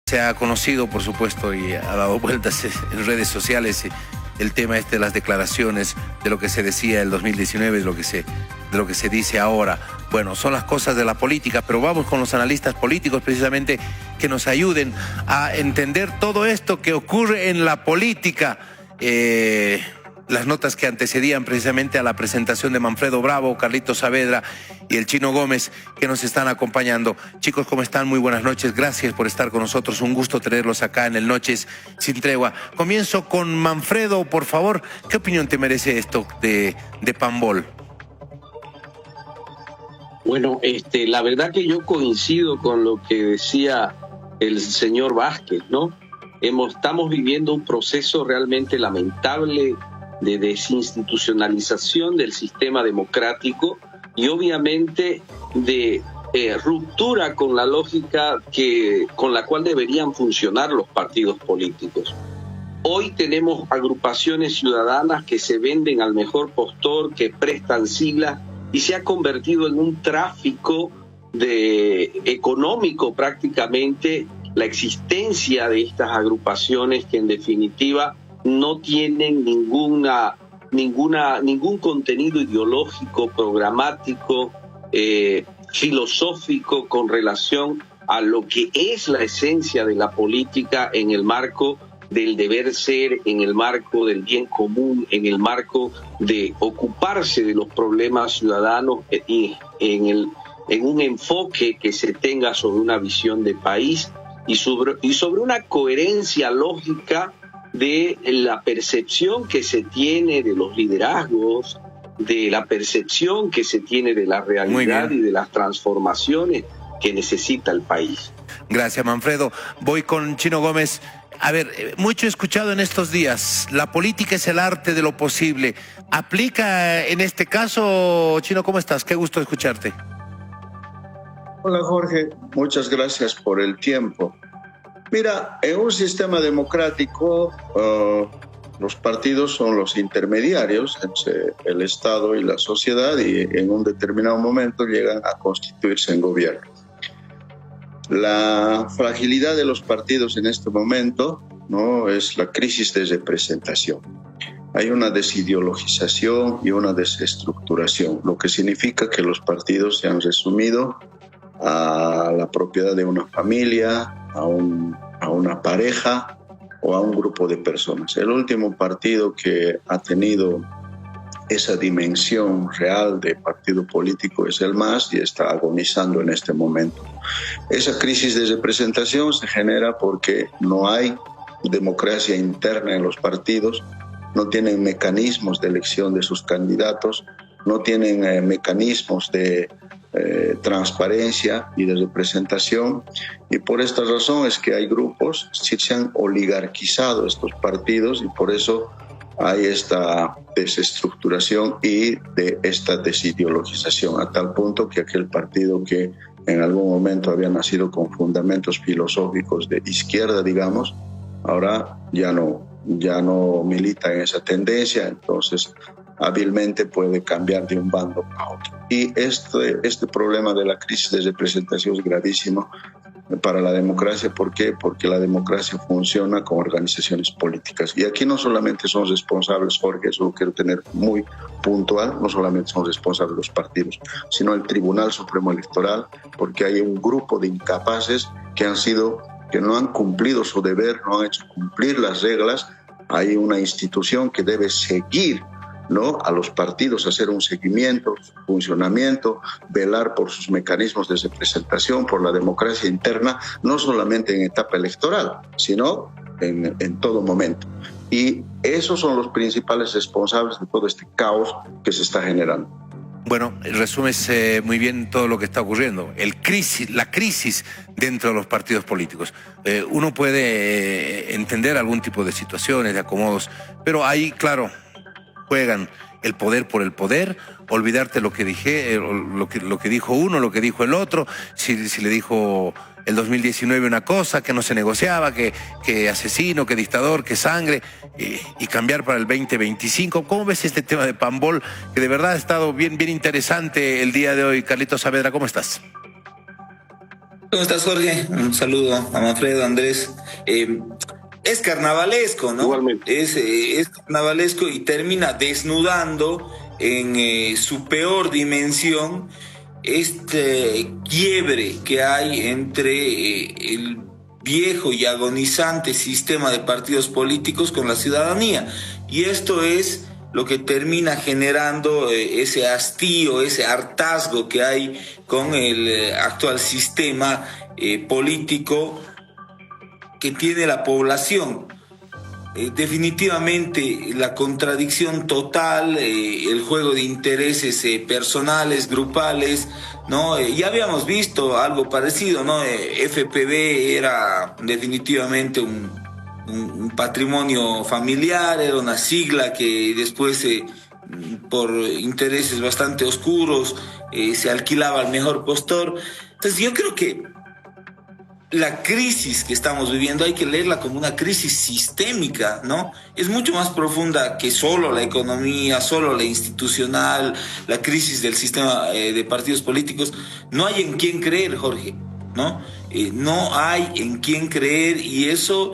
Se ha conocido, por supuesto, y ha dado vueltas en redes sociales el tema de las declaraciones, de lo que se decía el 2019, de lo que se dice ahora. Bueno, son las cosas de la política, pero vamos con los analistas políticos precisamente que nos ayuden a entender todo esto que ocurre en la política. Las notas que antecedían precisamente a la presentación de Manfredo Bravo, Carlitos Saavedra y el Chino Gómez, que nos están acompañando. Chicos, ¿cómo están? Muy buenas noches. Gracias por estar con nosotros. Un gusto tenerlos acá en el Noches Sin Tregua. Comienzo con Manfredo, por favor. ¿Qué opinión te merece esto de Pambol? Bueno, la verdad que yo coincido con lo que decía el señor Vázquez, ¿no? Estamos viviendo un proceso realmente lamentable de desinstitucionalización del sistema democrático y obviamente de ruptura con la lógica con la cual deberían funcionar los partidos políticos. Hoy tenemos agrupaciones ciudadanas que se venden al mejor postor, que prestan siglas, y se ha convertido en un tráfico económico prácticamente la existencia de estas agrupaciones que en definitiva no tienen ningún contenido ideológico, programático, filosófico con relación a lo que es la esencia de la política en el marco del deber ser, en el marco del bien común, en el marco de ocuparse de los problemas ciudadanos y en un enfoque que se tenga sobre una visión de país y sobre una coherencia lógica de la percepción que se tiene de los liderazgos, de la percepción que se tiene de la realidad y de las transformaciones que necesita el país. Gracias, Manfredo. Voy con Chino Gómez. A ver, mucho he escuchado en estos días, la política es el arte de lo posible. ¿Aplica en este caso? Chino, ¿cómo estás? Qué gusto escucharte. Hola, Jorge. Muchas gracias por el tiempo. Mira, en un sistema democrático, los partidos son los intermediarios entre el Estado y la sociedad y en un determinado momento llegan a constituirse en gobierno. La fragilidad de los partidos en este momento, ¿no?, es la crisis de representación. Hay una desideologización y una desestructuración, lo que significa que los partidos se han resumido a la propiedad de una familia, a una pareja o a un grupo de personas. El último partido que ha tenido esa dimensión real de partido político es el MAS y está agonizando en este momento. Esa crisis de representación se genera porque no hay democracia interna en los partidos, no tienen mecanismos de elección de sus candidatos, no tienen mecanismos de transparencia y de representación, y por esta razón es que hay grupos, se han oligarquizado estos partidos y por eso hay esta desestructuración y de esta desideologización, a tal punto que aquel partido que en algún momento había nacido con fundamentos filosóficos de izquierda, digamos, ahora ya no milita en esa tendencia, entonces hábilmente puede cambiar de un bando a otro. Y este problema de la crisis de representación es gravísimo para la democracia. ¿Por qué? Porque la democracia funciona con organizaciones políticas. Y aquí no solamente son responsables, Jorge, eso lo quiero tener muy puntual, no solamente son responsables los partidos, sino el Tribunal Supremo Electoral, porque hay un grupo de incapaces que no han cumplido su deber, no han hecho cumplir las reglas. Hay una institución que debe seguir, ¿no?, a los partidos, hacer un seguimiento, su funcionamiento, velar por sus mecanismos de representación, por la democracia interna, no solamente en etapa electoral, sino en todo momento. Y esos son los principales responsables de todo este caos que se está generando. Bueno, resumes muy bien todo lo que está ocurriendo. La crisis dentro de los partidos políticos. Uno puede entender algún tipo de situaciones, de acomodos, pero ahí, claro, juegan el poder por el poder, olvidarte lo que dijo uno, lo que dijo el otro, si le dijo el 2019 una cosa, que no se negociaba, que asesino, que dictador, que sangre, y cambiar para el 2025. ¿Cómo ves este tema de Pambol, que de verdad ha estado bien interesante el día de hoy? Carlitos Saavedra, ¿cómo estás? ¿Cómo estás, Jorge? Un saludo a Manfredo, Andrés. Es carnavalesco, ¿no? Igualmente. Es carnavalesco y termina desnudando en su peor dimensión este quiebre que hay entre el viejo y agonizante sistema de partidos políticos con la ciudadanía. Y esto es lo que termina generando ese hastío, ese hartazgo que hay con el actual sistema político que tiene la población. Definitivamente la contradicción total, el juego de intereses personales, grupales, ¿no? Ya habíamos visto algo parecido, ¿no? FPV era definitivamente un patrimonio familiar, era una sigla que después, por intereses bastante oscuros, se alquilaba al mejor postor. Entonces yo creo que la crisis que estamos viviendo hay que leerla como una crisis sistémica, ¿no? Es mucho más profunda que solo la economía, solo la institucional, la crisis del sistema de partidos políticos. No hay en quién creer, Jorge, ¿no? No hay en quién creer y eso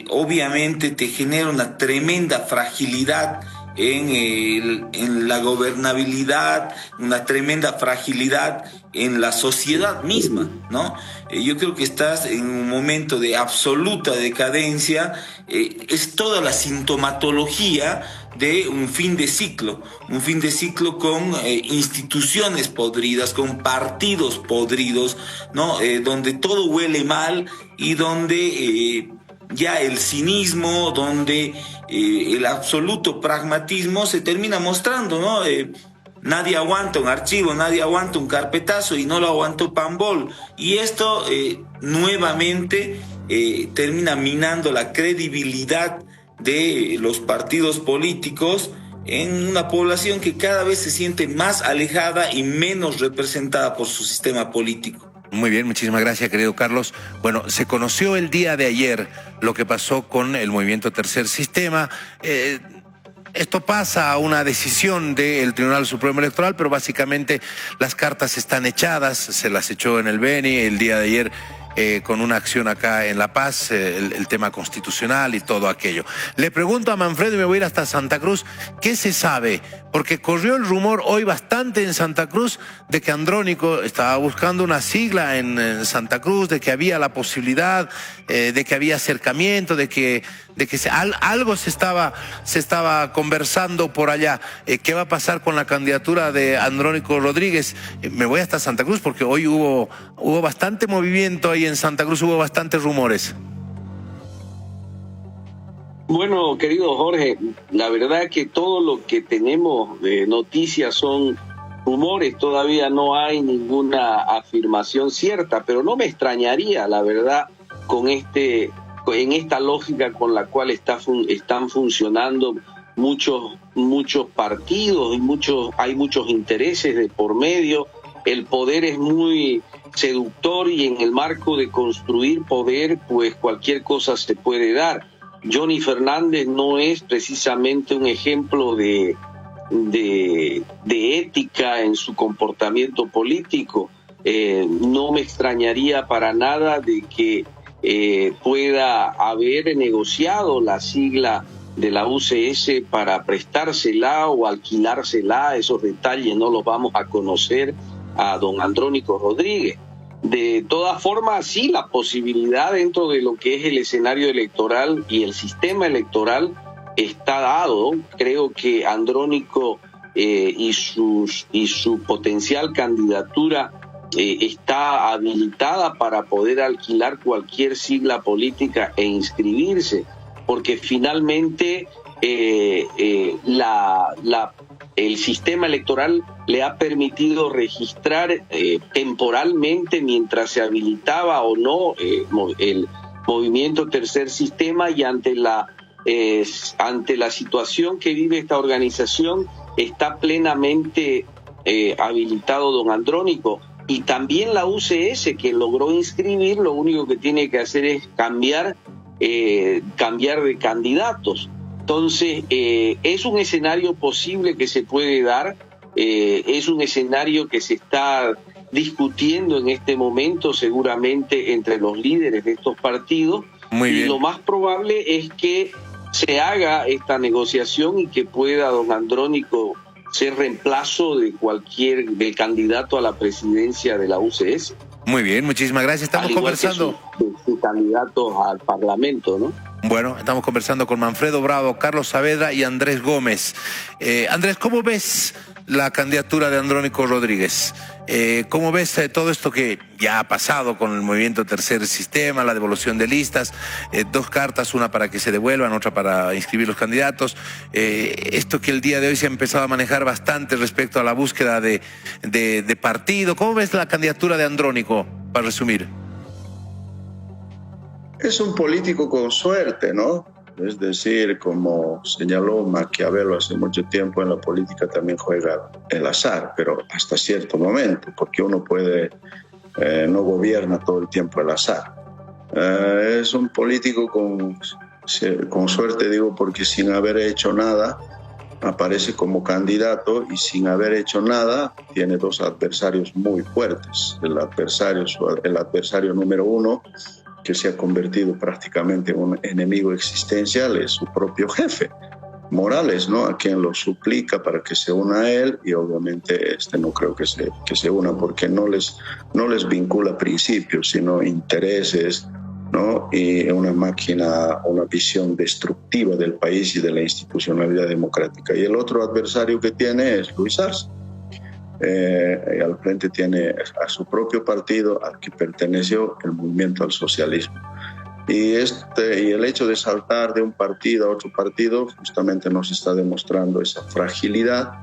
obviamente te genera una tremenda fragilidad en la gobernabilidad, una tremenda fragilidad en la sociedad misma, ¿no? Yo creo que estás en un momento de absoluta decadencia, es toda la sintomatología de un fin de ciclo con instituciones podridas, con partidos podridos, ¿no? Donde todo huele mal y donde ya el cinismo, donde el absoluto pragmatismo se termina mostrando, ¿no? Nadie aguanta un archivo, nadie aguanta un carpetazo y no lo aguantó Pambol. Y esto nuevamente termina minando la credibilidad de los partidos políticos en una población que cada vez se siente más alejada y menos representada por su sistema político. Muy bien, muchísimas gracias, querido Carlos. Bueno, se conoció el día de ayer lo que pasó con el movimiento Tercer Sistema. Esto pasa a una decisión del Tribunal Supremo Electoral, pero básicamente las cartas están echadas, se las echó en el Beni el día de ayer con una acción acá en La Paz, el tema constitucional y todo aquello. Le pregunto a Manfredo y me voy a ir hasta Santa Cruz, ¿qué se sabe? Porque corrió el rumor hoy bastante en Santa Cruz de que Andrónico estaba buscando una sigla en Santa Cruz, de que había la posibilidad, de que había acercamiento, de que algo se estaba conversando por allá. ¿Qué va a pasar con la candidatura de Andrónico Rodríguez? Me voy hasta Santa Cruz porque hoy hubo bastante movimiento ahí en Santa Cruz, hubo bastantes rumores. Bueno, querido Jorge, la verdad que todo lo que tenemos de noticias son rumores, todavía no hay ninguna afirmación cierta, pero no me extrañaría, la verdad, en esta lógica con la cual están funcionando muchos partidos y hay muchos intereses de por medio. El poder es muy seductor y en el marco de construir poder, pues cualquier cosa se puede dar. Johnny Fernández no es precisamente un ejemplo de ética en su comportamiento político. No me extrañaría para nada de que pueda haber negociado la sigla de la UCS para prestársela o alquilársela. Esos detalles no los vamos a conocer a don Andrónico Rodríguez. De todas formas, sí, la posibilidad dentro de lo que es el escenario electoral y el sistema electoral está dado. Creo que Andrónico y su potencial candidatura está habilitada para poder alquilar cualquier sigla política e inscribirse, porque finalmente el sistema electoral le ha permitido registrar temporalmente mientras se habilitaba o no el movimiento Tercer Sistema, y ante la situación que vive esta organización está plenamente habilitado don Andrónico. Y también la UCS, que logró inscribir, lo único que tiene que hacer es cambiar de candidatos. Entonces, es un escenario posible que se puede dar, es un escenario que se está discutiendo en este momento seguramente entre los líderes de estos partidos. Muy bien. Y lo más probable es que se haga esta negociación y que pueda don Andrónico ser reemplazo de del candidato a la presidencia de la UCS. Muy bien, muchísimas gracias. Estamos conversando. Su candidato al Parlamento, ¿no? Bueno, estamos conversando con Manfredo Bravo, Carlos Saavedra y Andrés Gómez. Andrés, ¿cómo ves la candidatura de Andrónico Rodríguez? ¿Cómo ves todo esto que ya ha pasado con el movimiento Tercer Sistema, la devolución de listas, 2 cartas, una para que se devuelvan, otra para inscribir los candidatos? Esto que el día de hoy se ha empezado a manejar bastante respecto a la búsqueda de partido. ¿Cómo ves la candidatura de Andrónico, para resumir? Es un político con suerte, ¿no? Es decir, como señaló Maquiavelo hace mucho tiempo, en la política también juega el azar, pero hasta cierto momento, porque uno no gobierna todo el tiempo el azar. Es un político con suerte, digo, porque sin haber hecho nada, aparece como candidato y sin haber hecho nada, tiene 2 adversarios muy fuertes. El adversario número 1, que se ha convertido prácticamente en un enemigo existencial, es su propio jefe, Morales, ¿no? A quien lo suplica para que se una a él, y obviamente no creo que se una, porque no les vincula principios, sino intereses, ¿no? Y una visión destructiva del país y de la institucionalidad democrática. Y el otro adversario que tiene es Luis Arce. Al frente tiene a su propio partido, al que perteneció el movimiento al socialismo. Y el hecho de saltar de un partido a otro partido justamente nos está demostrando esa fragilidad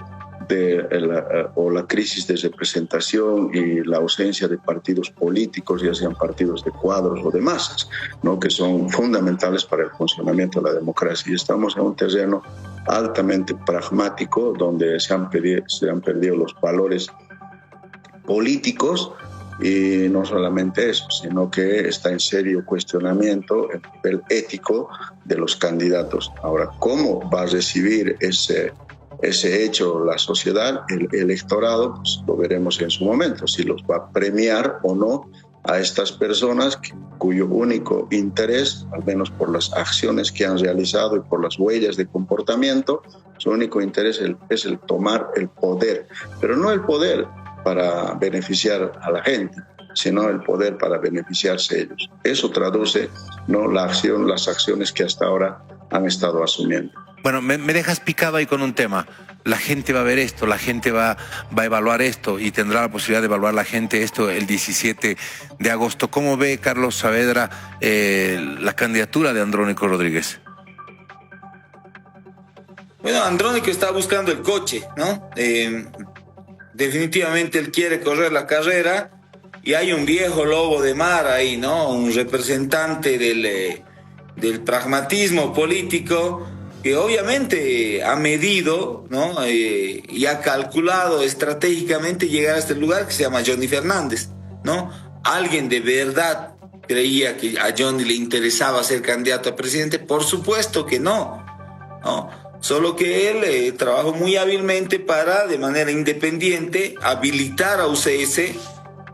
o la crisis de representación y la ausencia de partidos políticos, ya sean partidos de cuadros o de masas, ¿no? Que son fundamentales para el funcionamiento de la democracia. Y estamos en un terreno altamente pragmático, donde se han perdido los valores políticos, y no solamente eso, sino que está en serio cuestionamiento el nivel ético de los candidatos. Ahora, ¿cómo va a recibir ese hecho la sociedad, el electorado? Pues lo veremos en su momento, si los va a premiar o no a estas personas cuyo único interés, al menos por las acciones que han realizado y por las huellas de comportamiento, su único interés es el tomar el poder, pero no el poder para beneficiar a la gente, sino el poder para beneficiarse ellos. Eso traduce, ¿no?, las acciones que hasta ahora han estado asumiendo. Bueno, me dejas picado ahí con un tema. La gente va a ver esto, la gente va a evaluar esto, y tendrá la posibilidad de evaluar la gente esto el 17 de agosto. ¿Cómo ve Carlos Saavedra la candidatura de Andrónico Rodríguez? Bueno, Andrónico está buscando el coche, ¿no? Definitivamente él quiere correr la carrera, y hay un viejo lobo de mar ahí, ¿no? Un representante del pragmatismo político, que obviamente ha medido, ¿no? Y ha calculado estratégicamente llegar a este lugar, que se llama Johnny Fernández, ¿no? Alguien de verdad creía que a Johnny le interesaba ser candidato a presidente. Por supuesto que no, ¿no? Solo que él trabajó muy hábilmente para, de manera independiente, habilitar a UCS,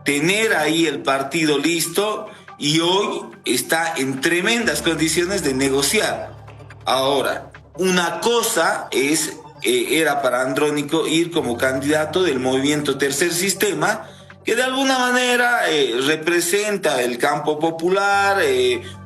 tener ahí el partido listo, y hoy está en tremendas condiciones de negociar. Ahora, una cosa era para Andrónico ir como candidato del movimiento Tercer Sistema, que de alguna manera representa el campo popular,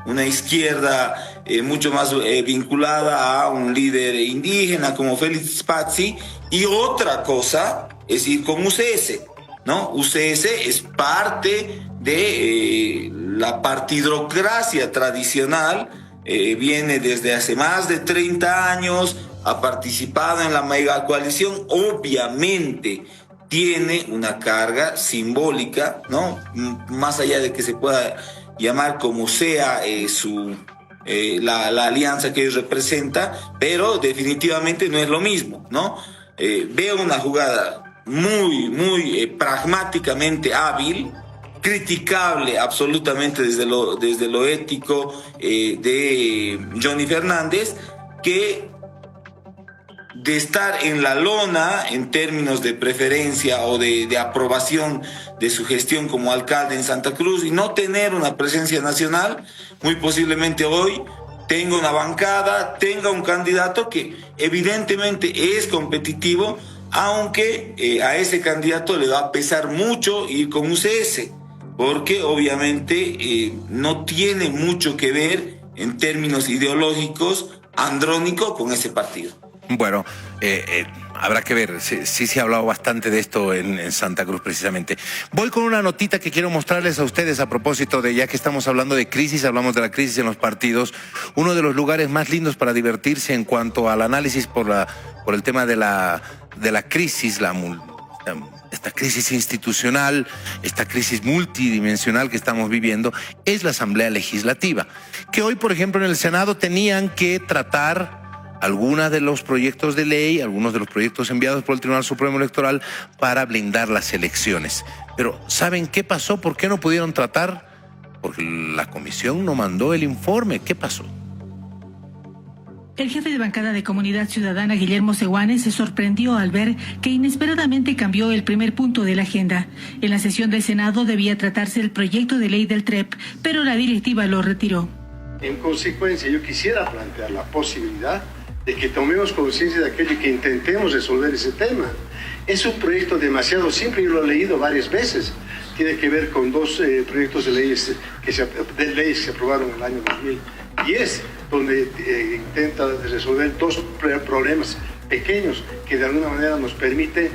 una izquierda mucho más vinculada a un líder indígena como Félix Pazzi, y otra cosa es ir con UCS, ¿no? UCS es parte de la partidocracia tradicional, viene desde hace más de 30 años, ha participado en la megacoalición, obviamente tiene una carga simbólica, ¿no? Más allá de que se pueda llamar como sea la alianza que representa, pero definitivamente no es lo mismo, ¿no? Veo una jugada muy pragmáticamente hábil, criticable absolutamente desde lo ético de Johnny Fernández, que de estar en la lona en términos de preferencia o de aprobación de su gestión como alcalde en Santa Cruz y no tener una presencia nacional, muy posiblemente hoy tenga una bancada, tenga un candidato que evidentemente es competitivo, aunque a ese candidato le va a pesar mucho ir con UCS, porque obviamente no tiene mucho que ver en términos ideológicos Andrónico con ese partido. Bueno, habrá que ver, sí se ha hablado bastante de esto en Santa Cruz precisamente. Voy con una notita que quiero mostrarles a ustedes a propósito de, ya que estamos hablando de crisis, hablamos de la crisis en los partidos, uno de los lugares más lindos para divertirse en cuanto al análisis por el tema de la crisis, esta crisis institucional, esta crisis multidimensional que estamos viviendo, es la Asamblea Legislativa, que hoy, por ejemplo, en el Senado tenían que tratar algunos de los proyectos de ley, algunos de los proyectos enviados por el Tribunal Supremo Electoral para blindar las elecciones. Pero ¿saben qué pasó? ¿Por qué no pudieron tratar? Porque la comisión no mandó el informe. ¿Qué pasó? El jefe de bancada de Comunidad Ciudadana, Guillermo Sewane, se sorprendió al ver que inesperadamente cambió el primer punto de la agenda. En la sesión del Senado debía tratarse el proyecto de ley del TREP, pero la directiva lo retiró. En consecuencia, yo quisiera plantear la posibilidad de que tomemos conciencia de aquello y que intentemos resolver ese tema. Es un proyecto demasiado simple, yo lo he leído varias veces. Tiene que ver con dos proyectos de leyes que se aprobaron en el año 2010, donde intenta resolver dos problemas pequeños que de alguna manera nos permiten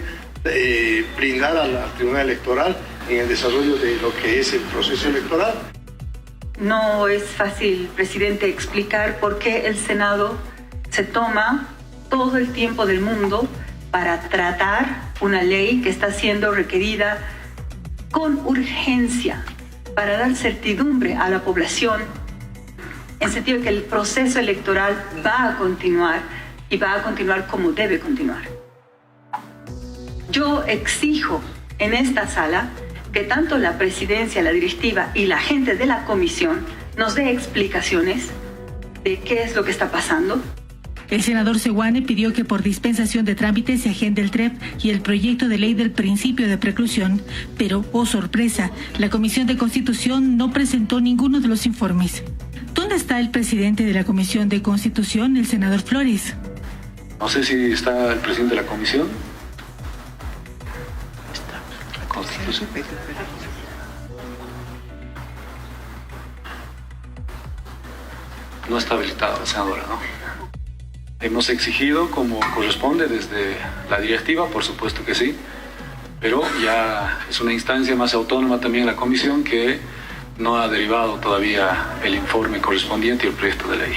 blindar al Tribunal Electoral en el desarrollo de lo que es el proceso electoral. No es fácil, presidente, explicar por qué el Senado se toma todo el tiempo del mundo para tratar una ley que está siendo requerida con urgencia para dar certidumbre a la población, en sentido de que el proceso electoral va a continuar y va a continuar como debe continuar. Yo exijo en esta sala que tanto la presidencia, la directiva y la gente de la comisión nos dé explicaciones de qué es lo que está pasando. El senador Sewane pidió que por dispensación de trámite se agende el TREP y el proyecto de ley del principio de preclusión, pero, oh sorpresa, la Comisión de Constitución no presentó ninguno de los informes. ¿Dónde está el presidente de la Comisión de Constitución, el senador Flores? No sé si está el presidente de la comisión. Constitución. No está habilitado la senadora, ¿no? Hemos exigido como corresponde desde la directiva, por supuesto que sí, pero ya es una instancia más autónoma también la comisión que no ha derivado todavía el informe correspondiente y el proyecto de ley.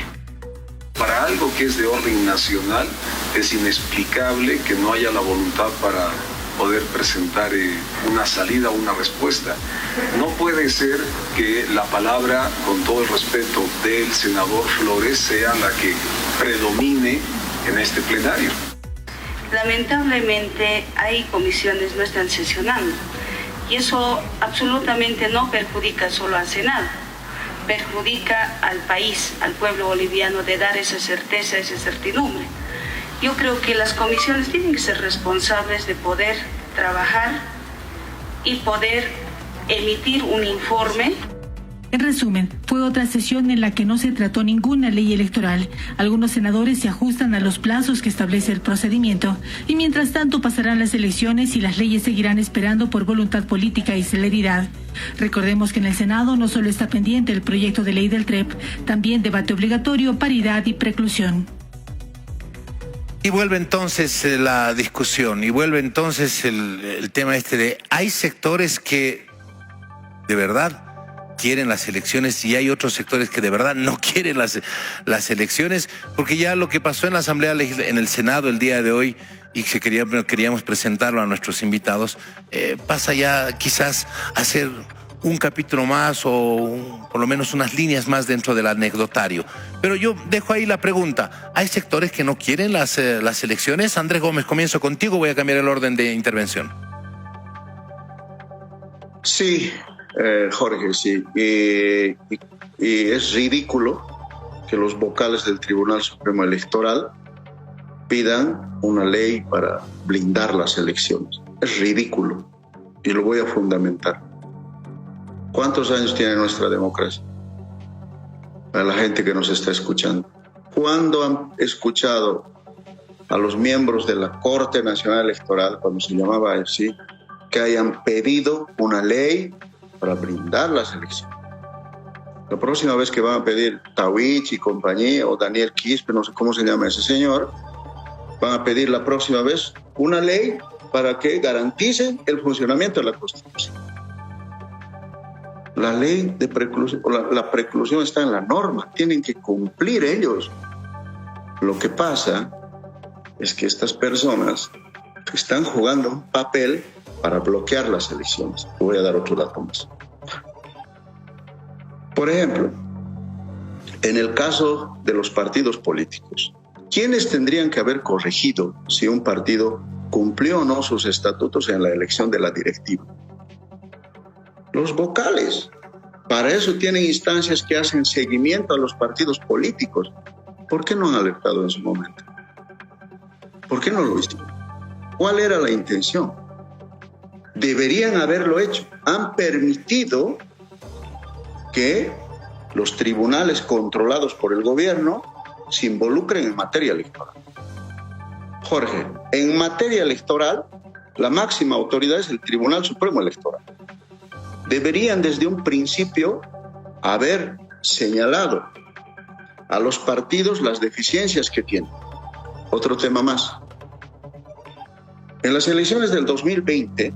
Para algo que es de orden nacional es inexplicable que no haya la voluntad para poder presentar una salida o una respuesta. No puede ser que la palabra, con todo el respeto del senador Flores, sea la que predomine en este plenario. Lamentablemente hay comisiones que no están sesionando y eso absolutamente no perjudica solo al Senado, perjudica al país, al pueblo boliviano, de dar esa certeza, esa certidumbre. Yo creo que las comisiones tienen que ser responsables de poder trabajar y poder emitir un informe. En resumen, fue otra sesión en la que no se trató ninguna ley electoral. Algunos senadores se ajustan a los plazos que establece el procedimiento y mientras tanto pasarán las elecciones y las leyes seguirán esperando por voluntad política y celeridad. Recordemos que en el Senado no solo está pendiente el proyecto de ley del TREP, también debate obligatorio, paridad y preclusión. Y vuelve entonces la discusión, y vuelve entonces el tema de hay sectores que de verdad quieren las elecciones y hay otros sectores que de verdad no quieren las elecciones, porque ya lo que pasó en la Asamblea en el Senado el día de hoy y que queríamos presentarlo a nuestros invitados, pasa ya quizás a ser un capítulo más o por lo menos unas líneas más dentro del anecdotario. Pero yo dejo ahí la pregunta, ¿hay sectores que no quieren las elecciones? Andrés Gómez, comienzo contigo, voy a cambiar el orden de intervención. Sí, Jorge, sí. Y es ridículo que los vocales del Tribunal Supremo Electoral pidan una ley para blindar las elecciones. Es ridículo y lo voy a fundamentar. ¿Cuántos años tiene nuestra democracia? A la gente que nos está escuchando. ¿Cuándo han escuchado a los miembros de la Corte Nacional Electoral, cuando se llamaba así, que hayan pedido una ley para blindar las elecciones? La próxima vez que van a pedir Tawich y compañía, o Daniel Quispe, no sé cómo se llama ese señor, van a pedir la próxima vez una ley para que garanticen el funcionamiento de la Constitución. La ley de preclusión, la preclusión está en la norma, tienen que cumplir ellos. Lo que pasa es que estas personas están jugando un papel para bloquear las elecciones. Voy a dar otro dato más. Por ejemplo, en el caso de los partidos políticos, ¿quiénes tendrían que haber corregido si un partido cumplió o no sus estatutos en la elección de la directiva? Los vocales. Para eso tienen instancias que hacen seguimiento a los partidos políticos. ¿Por qué no han alertado en su momento? ¿Por qué no lo hicieron? ¿Cuál era la intención? Deberían haberlo hecho. Han permitido que los tribunales controlados por el gobierno se involucren en materia electoral. Jorge, en materia electoral, la máxima autoridad es el Tribunal Supremo Electoral. Deberían desde un principio haber señalado a los partidos las deficiencias que tienen. Otro tema más. En las elecciones del 2020,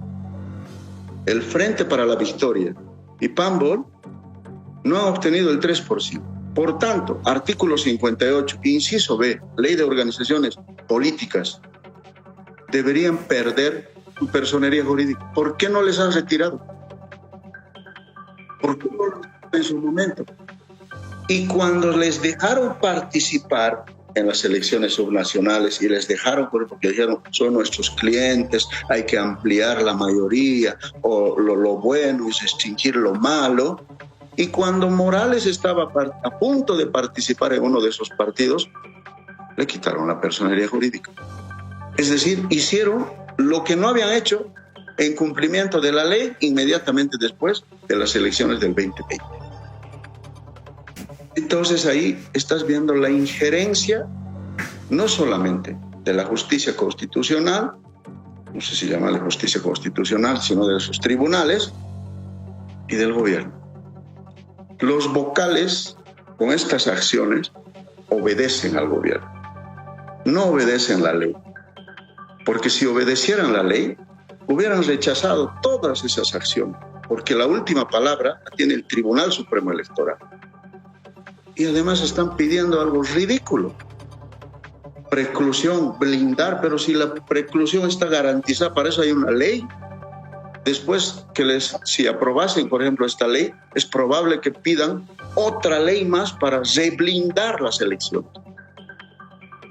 el Frente para la Victoria y PAMBOL no han obtenido el 3%. Por tanto, artículo 58, inciso B, Ley de Organizaciones Políticas, deberían perder su personería jurídica. ¿Por qué no les han retirado? ¿Por qué no lo hicieron en su momento? Y cuando les dejaron participar en las elecciones subnacionales y les dejaron, porque dijeron, son nuestros clientes, hay que ampliar la mayoría, o lo bueno es extinguir lo malo. Y cuando Morales estaba a punto de participar en uno de esos partidos, le quitaron la personería jurídica. Es decir, hicieron lo que no habían hecho en cumplimiento de la ley inmediatamente después de las elecciones del 2020. Entonces ahí estás viendo la injerencia no solamente de la justicia constitucional, no sé si llamarle justicia constitucional, sino de sus tribunales y del gobierno. Los vocales con estas acciones obedecen al gobierno, no obedecen la ley, porque si obedecieran la ley, hubieran rechazado todas esas acciones, porque la última palabra la tiene el Tribunal Supremo Electoral. Y además están pidiendo algo ridículo. Preclusión, blindar, pero si la preclusión está garantizada, para eso hay una ley. Después si aprobasen, por ejemplo, esta ley, es probable que pidan otra ley más para reblindar las elecciones.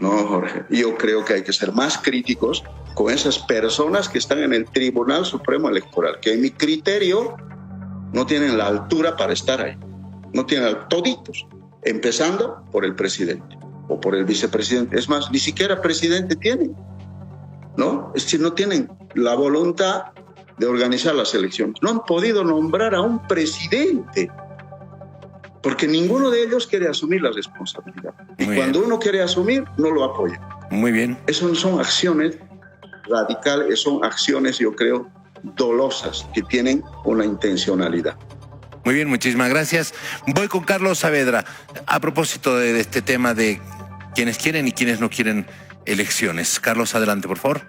No, Jorge, yo creo que hay que ser más críticos con esas personas que están en el Tribunal Supremo Electoral, que en mi criterio no tienen la altura para estar ahí. No tienen toditos, empezando por el presidente o por el vicepresidente. Es más, ni siquiera presidente tienen, ¿no? Es decir, no tienen la voluntad de organizar las elecciones. No han podido nombrar a un presidente, porque ninguno de ellos quiere asumir la responsabilidad. Y cuando uno quiere asumir, no lo apoya. Muy bien. Esas son acciones radicales, son acciones, yo creo, dolosas, que tienen una intencionalidad. Muy bien, muchísimas gracias. Voy con Carlos Saavedra. A propósito de este tema de quienes quieren y quienes no quieren elecciones. Carlos, adelante, por favor.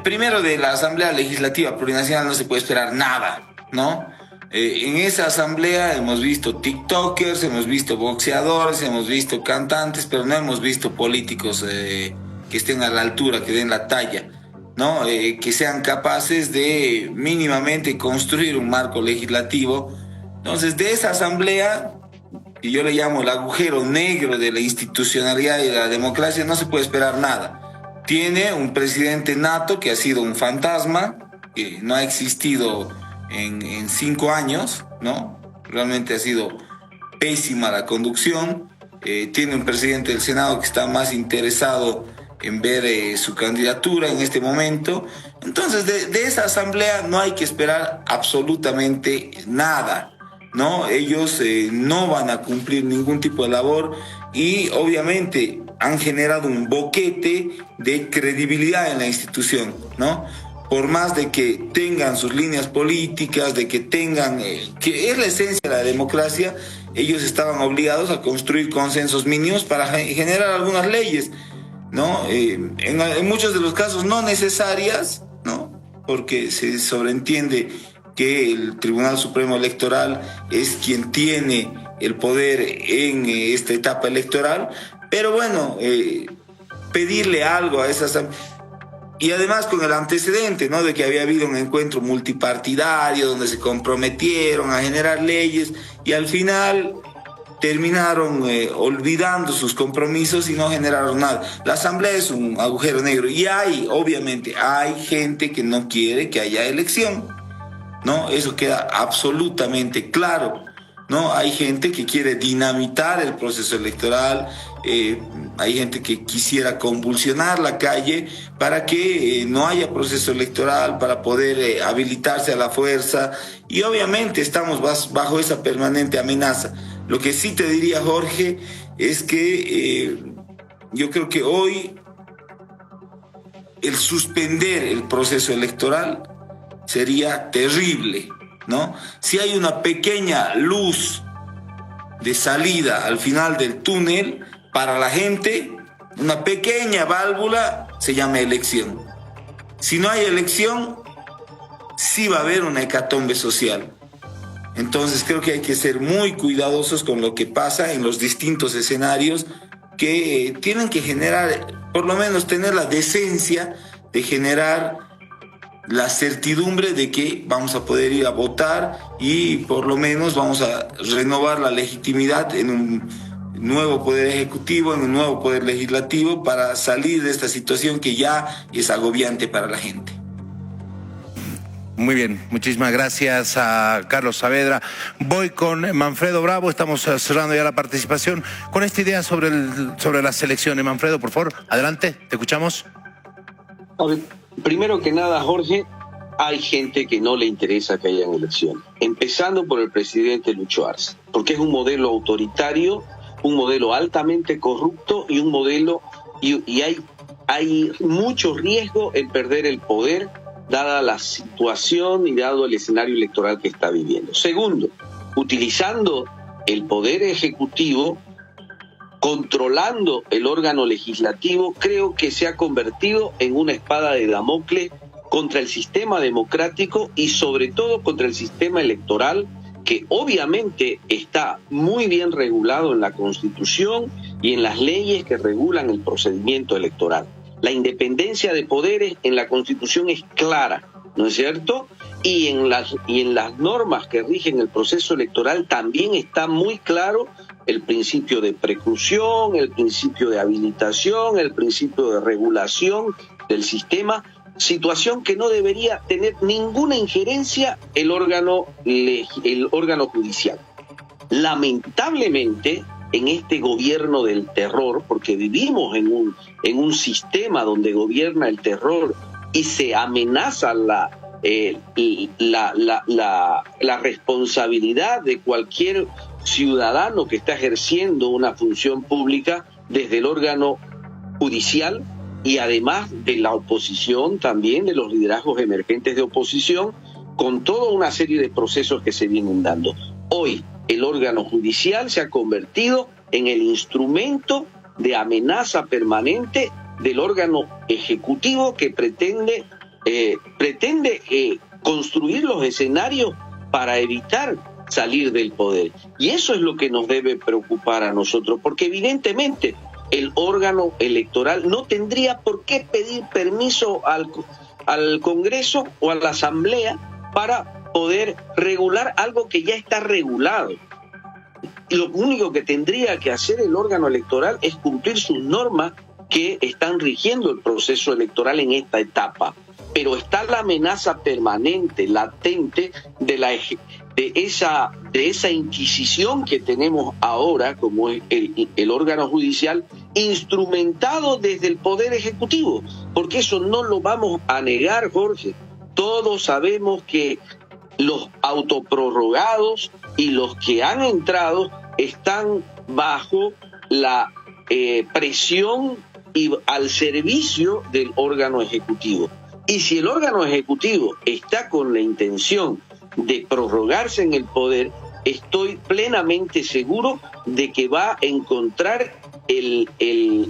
Primero, de la Asamblea Legislativa Plurinacional no se puede esperar nada, ¿no? En esa asamblea hemos visto tiktokers, hemos visto boxeadores, hemos visto cantantes, pero no hemos visto políticos que estén a la altura, que den la talla, ¿no? Que sean capaces de mínimamente construir un marco legislativo. Entonces, de esa asamblea, que yo le llamo el agujero negro de la institucionalidad y de la democracia, no se puede esperar nada. Tiene un presidente nato que ha sido un fantasma, que no ha existido en 5 años, ¿no? Realmente ha sido pésima la conducción. tiene un presidente del Senado que está más interesado en ver su candidatura en este momento. Entonces, de esa asamblea no hay que esperar absolutamente nada, ¿no? Ellos no van a cumplir ningún tipo de labor y obviamente han generado un boquete de credibilidad en la institución, ¿no? Por más de que tengan sus líneas políticas, de que tengan, que es la esencia de la democracia, ellos estaban obligados a construir consensos mínimos para generar algunas leyes, ¿no? En muchos de los casos no necesarias, ¿no? Porque se sobreentiende que el Tribunal Supremo Electoral es quien tiene el poder en esta etapa electoral, pero bueno, pedirle algo a esas... Y además con el antecedente, ¿no?, de que había habido un encuentro multipartidario donde se comprometieron a generar leyes y al final terminaron olvidando sus compromisos y no generaron nada. La asamblea es un agujero negro y obviamente hay gente que no quiere que haya elección, ¿no? Eso queda absolutamente claro, ¿no? Hay gente que quiere dinamitar el proceso electoral, hay gente que quisiera convulsionar la calle para que no haya proceso electoral, para poder habilitarse a la fuerza, y obviamente estamos bajo esa permanente amenaza. Lo que sí te diría, Jorge, es que yo creo que hoy el suspender el proceso electoral sería terrible, ¿no? Si hay una pequeña luz de salida al final del túnel para la gente, una pequeña válvula, se llama elección. Si no hay elección, sí va a haber una hecatombe social. Entonces creo que hay que ser muy cuidadosos con lo que pasa en los distintos escenarios que tienen que generar, por lo menos tener la decencia de generar la certidumbre de que vamos a poder ir a votar y por lo menos vamos a renovar la legitimidad en un nuevo poder ejecutivo, en un nuevo poder legislativo, para salir de esta situación que ya es agobiante para la gente. Muy bien, muchísimas gracias a Carlos Saavedra. Voy con Manfredo Bravo, estamos cerrando ya la participación con esta idea sobre las elecciones. Manfredo, por favor, adelante, te escuchamos. Primero que nada, Jorge, hay gente que no le interesa que hayan elecciones, empezando por el presidente Lucho Arce, porque es un modelo autoritario, un modelo altamente corrupto y un modelo, y hay mucho riesgo en perder el poder dada la situación y dado el escenario electoral que está viviendo. Segundo, utilizando el poder ejecutivo, controlando el órgano legislativo, creo que se ha convertido en una espada de Damocles contra el sistema democrático y sobre todo contra el sistema electoral, que obviamente está muy bien regulado en la Constitución y en las leyes que regulan el procedimiento electoral. La independencia de poderes en la Constitución es clara, ¿no es cierto? Y en las normas que rigen el proceso electoral también está muy claro el principio de preclusión, el principio de habilitación, el principio de regulación del sistema, situación que no debería tener ninguna injerencia el órgano judicial. Lamentablemente, en este gobierno del terror, porque vivimos en un sistema donde gobierna el terror y se amenaza la responsabilidad de cualquier ciudadano que está ejerciendo una función pública desde el órgano judicial y además de la oposición, también de los liderazgos emergentes de oposición, con toda una serie de procesos que se vienen dando. Hoy el órgano judicial se ha convertido en el instrumento de amenaza permanente del órgano ejecutivo que pretende construir los escenarios para evitar salir del poder. Y eso es lo que nos debe preocupar a nosotros, porque evidentemente el órgano electoral no tendría por qué pedir permiso al Congreso o a la Asamblea para poder regular algo que ya está regulado. Y lo único que tendría que hacer el órgano electoral es cumplir sus normas que están rigiendo el proceso electoral en esta etapa. Pero está la amenaza permanente, latente, de esa inquisición que tenemos ahora, como es el órgano judicial, instrumentado desde el Poder Ejecutivo, porque eso no lo vamos a negar, Jorge. Todos sabemos que los autoprorrogados y los que han entrado están bajo la presión y al servicio del órgano ejecutivo. Y si el órgano ejecutivo está con la intención de prorrogarse en el poder, estoy plenamente seguro de que va a encontrar el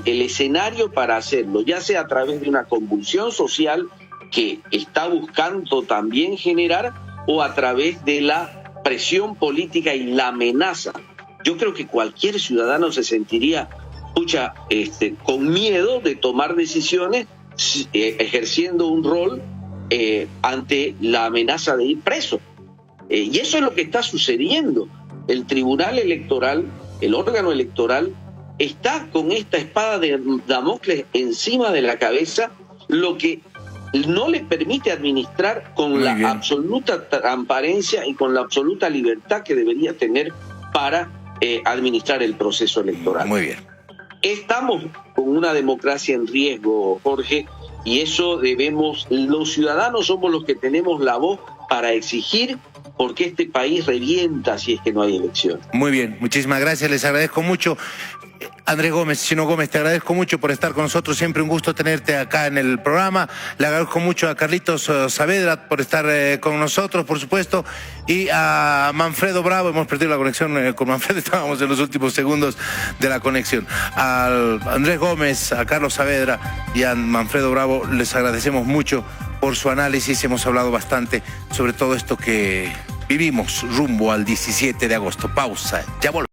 escenario para hacerlo, ya sea a través de una convulsión social que está buscando también generar, o a través de la presión política y la amenaza. Yo creo que cualquier ciudadano se sentiría con miedo de tomar decisiones ejerciendo un rol ante la amenaza de ir preso. Y eso es lo que está sucediendo. El Tribunal Electoral, el órgano electoral, está con esta espada de Damocles encima de la cabeza, lo que no le permite administrar con la absoluta transparencia y con la absoluta libertad que debería tener para administrar el proceso electoral. Muy bien. Estamos con una democracia en riesgo, Jorge, y eso debemos, los ciudadanos somos los que tenemos la voz para exigir, porque este país revienta si es que no hay elecciones. Muy bien, muchísimas gracias, les agradezco mucho. Andrés Gómez, Chino Gómez, te agradezco mucho por estar con nosotros, siempre un gusto tenerte acá en el programa. Le agradezco mucho a Carlitos Saavedra por estar con nosotros, por supuesto, y a Manfredo Bravo. Hemos perdido la conexión con Manfredo, estábamos en los últimos segundos de la conexión. A Andrés Gómez, a Carlos Saavedra y a Manfredo Bravo les agradecemos mucho por su análisis. Hemos hablado bastante sobre todo esto que vivimos rumbo al 17 de agosto. Pausa, ya volvemos.